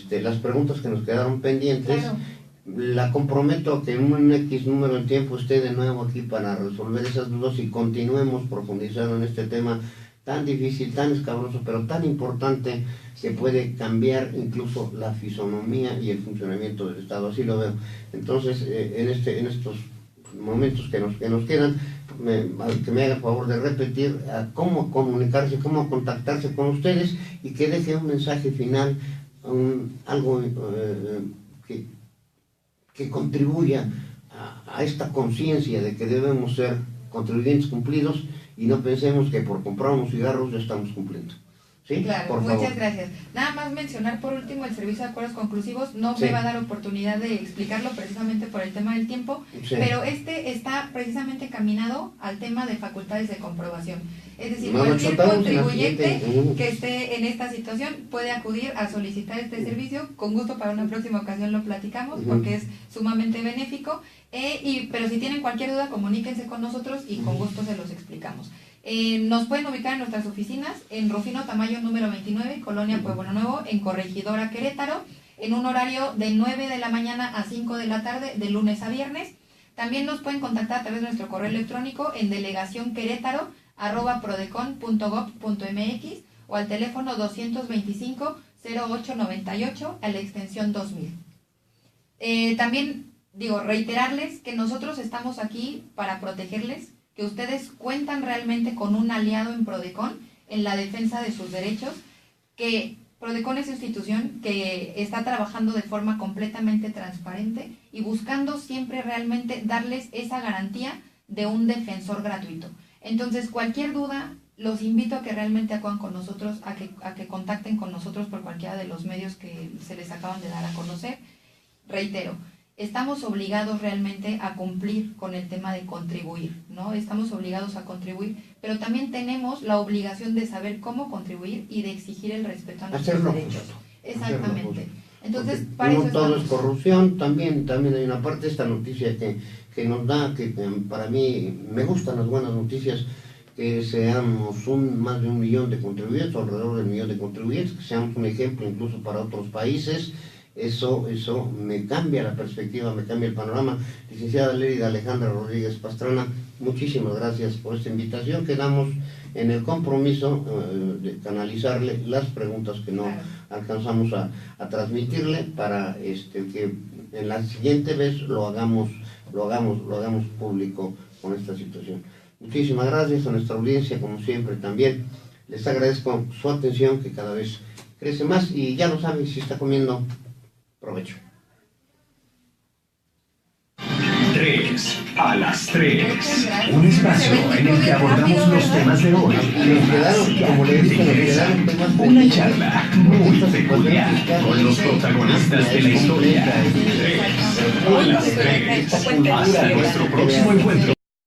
las preguntas que nos quedaron pendientes.
Claro.
La comprometo a que en un X número de tiempo esté de nuevo aquí para resolver esas dudas y continuemos profundizando en este tema tan difícil, tan escabroso, pero tan importante, que puede cambiar incluso la fisonomía y el funcionamiento del Estado. Así lo veo. Entonces, en estos momentos que nos quedan, que me haga favor de repetir cómo comunicarse, cómo contactarse con ustedes, y que deje un mensaje final, algo que contribuya a esta conciencia de que debemos ser contribuyentes cumplidos y no pensemos que por comprar unos cigarros ya estamos cumpliendo. ¿Sí?
Claro,
por favor.
Muchas gracias. Nada más mencionar por último el servicio de acuerdos conclusivos. No me va a dar oportunidad de explicarlo precisamente por el tema del tiempo, pero está precisamente encaminado al tema de facultades de comprobación. Es decir, cualquier contribuyente que esté en esta situación puede acudir a solicitar este servicio. Con gusto para una próxima ocasión lo platicamos porque es sumamente benéfico. Pero si tienen cualquier duda, comuníquense con nosotros y con gusto se los explicamos. Nos pueden ubicar en nuestras oficinas en Rufino Tamayo número 29, Colonia Pueblo Nuevo, en Corregidora, Querétaro, en un horario de 9 de la mañana a 5 de la tarde, de lunes a viernes. También nos pueden contactar a través de nuestro correo electrónico en delegacionquerétaro@prodecon.gov.mx o al teléfono 225-0898 a la extensión 2000. También reiterarles que nosotros estamos aquí para protegerles, que ustedes cuentan realmente con un aliado en Prodecon en la defensa de sus derechos, que Prodecon es una institución que está trabajando de forma completamente transparente y buscando siempre realmente darles esa garantía de un defensor gratuito. Entonces, cualquier duda, los invito a que realmente acudan con nosotros, a que contacten con nosotros por cualquiera de los medios que se les acaban de dar a conocer. Reitero, estamos obligados realmente a cumplir con el tema de contribuir, ¿no? Estamos obligados a contribuir, pero también tenemos la obligación de saber cómo contribuir y de exigir el respeto a nuestros derechos. Exactamente. Entonces, para eso
todo es corrupción, también hay una parte de esta noticia que nos da, que para mí me gustan las buenas noticias, que seamos más de 1 millón de contribuyentes, alrededor del 1 millón de contribuyentes, que seamos un ejemplo incluso para otros países. Eso me cambia la perspectiva, me cambia el panorama. Licenciada Lérida Alejandra Rodríguez Pastrana, muchísimas gracias por esta invitación. Quedamos en el compromiso de canalizarle las preguntas que no alcanzamos a transmitirle para que en la siguiente vez lo hagamos público con esta situación. Muchísimas gracias a nuestra audiencia, como siempre también. Les agradezco su atención, que cada vez crece más, y ya lo saben, si está comiendo, provecho.
3 a las 3. Un espacio en el que abordamos los temas de hoy.
Como le dije,
una charla muy peculiar con los protagonistas de la historia. 3 a las 3. Hasta nuestro próximo encuentro.